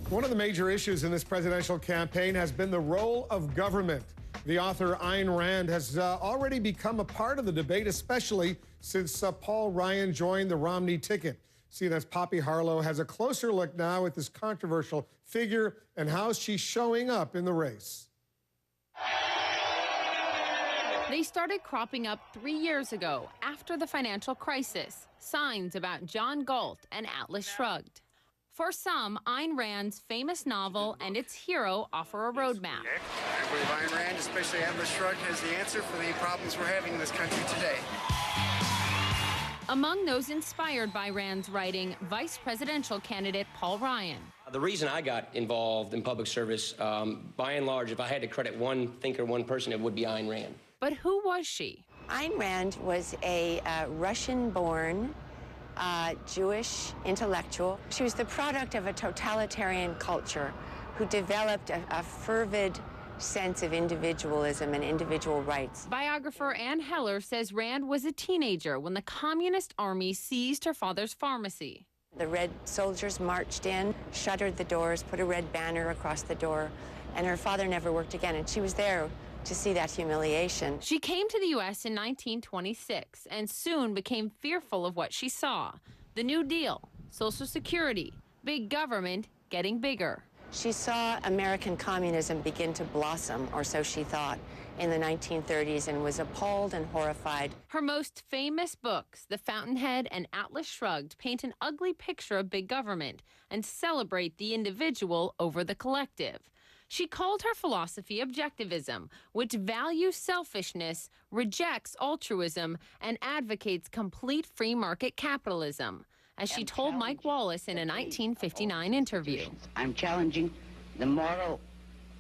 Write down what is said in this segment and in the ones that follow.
One of the major issues in this presidential campaign has been the role of government. The author Ayn Rand has already become a part of the debate, especially since Paul Ryan joined the Romney ticket. CNN's Poppy Harlow has a closer look now at this controversial figure and how she's showing up in the race. They started cropping up 3 years ago after the financial crisis. Signs about John Galt and Atlas Shrugged. For some, Ayn Rand's famous novel and its hero offer a roadmap. I believe Ayn Rand, especially Atlas Shrugged, has the answer for the problems we're having in this country today. Among those inspired by Rand's writing, vice presidential candidate Paul Ryan. The reason I got involved in public service, by and large, if I had to credit one thinker, one person, it would be Ayn Rand. But who was she? Ayn Rand was a Russian-born Jewish intellectual. She was the product of a totalitarian culture who developed a fervid sense of individualism and individual rights. Biographer Ann Heller says Rand was a teenager when the Communist Army seized her father's pharmacy. The Red soldiers marched in, shuttered the doors, put a red banner across the door, and her father never worked again, and she was there to see that humiliation. She came to the U.S. in 1926 and soon became fearful of what she saw. The New Deal, Social Security, big government getting bigger. She saw American communism begin to blossom, or so she thought, in the 1930s and was appalled and horrified. Her most famous books, The Fountainhead and Atlas Shrugged, paint an ugly picture of big government and celebrate the individual over the collective. She called her philosophy objectivism, which values selfishness, rejects altruism, and advocates complete free market capitalism, as she told Mike Wallace in a 1959 interview. I'm challenging the moral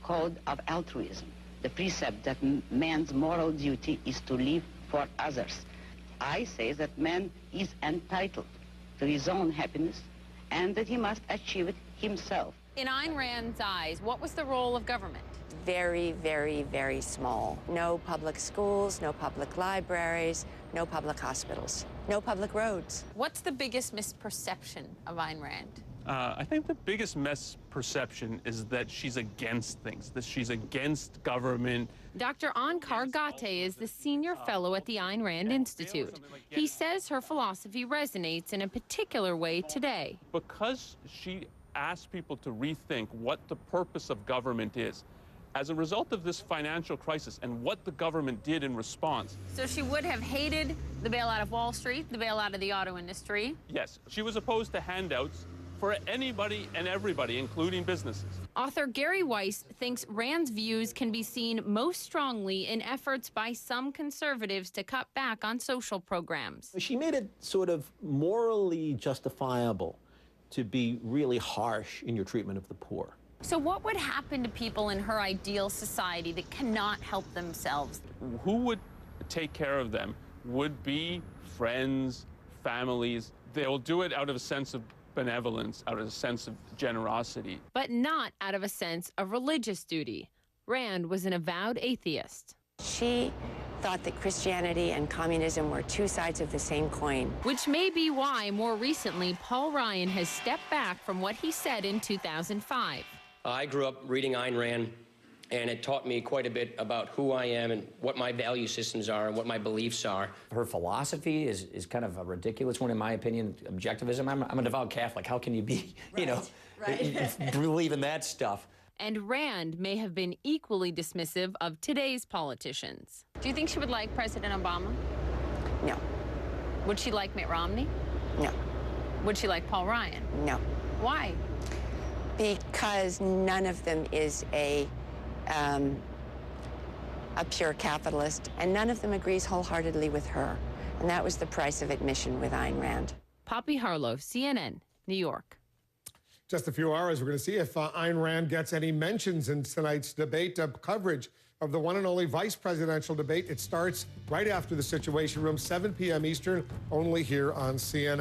code of altruism, the precept that man's moral duty is to live for others. I say that man is entitled to his own happiness and that he must achieve it himself. In Ayn Rand's eyes, what was the role of government? Very, very, very small. No public schools, no public libraries, no public hospitals, no public roads. What's the biggest misperception of Ayn Rand? I think the biggest misperception is that she's against things, that she's against government. Dr. Onkar Ghate is the senior fellow at the Ayn Rand Institute. He says her philosophy resonates in a particular way today. Because she asked people to rethink what the purpose of government is. As a result of this financial crisis and what the government did in response. So she would have hated the bailout of Wall Street, the bailout of the auto industry. Yes, she was opposed to handouts for anybody and everybody, including businesses. Author Gary Weiss thinks Rand's views can be seen most strongly in efforts by some conservatives to cut back on social programs. She made it sort of morally justifiable to be really harsh in your treatment of the poor. So what would happen to people in her ideal society that cannot help themselves? Who would take care of them would be friends, families. They'll do it out of a sense of benevolence, out of a sense of generosity. But not out of a sense of religious duty. Rand was an avowed atheist. She thought that Christianity and communism were two sides of the same coin. Which may be why, more recently, Paul Ryan has stepped back from what he said in 2005. I grew up reading Ayn Rand, and it taught me quite a bit about who I am and what my value systems are and what my beliefs are. Her philosophy is kind of a ridiculous one, in my opinion. Objectivism. I'm a devout Catholic. How can you be, believe in that stuff? And Rand may have been equally dismissive of today's politicians. Do you think she would like President Obama? No. Would she like Mitt Romney? No. Would she like Paul Ryan? No. Why? Because none of them is a pure capitalist, and none of them agrees wholeheartedly with her. And that was the price of admission with Ayn Rand. Poppy Harlow, CNN, New York. Just a few hours, we're going to see if Ayn Rand gets any mentions in tonight's debate coverage of the one and only vice presidential debate. It starts right after the Situation Room, 7 p.m. Eastern, only here on CNN.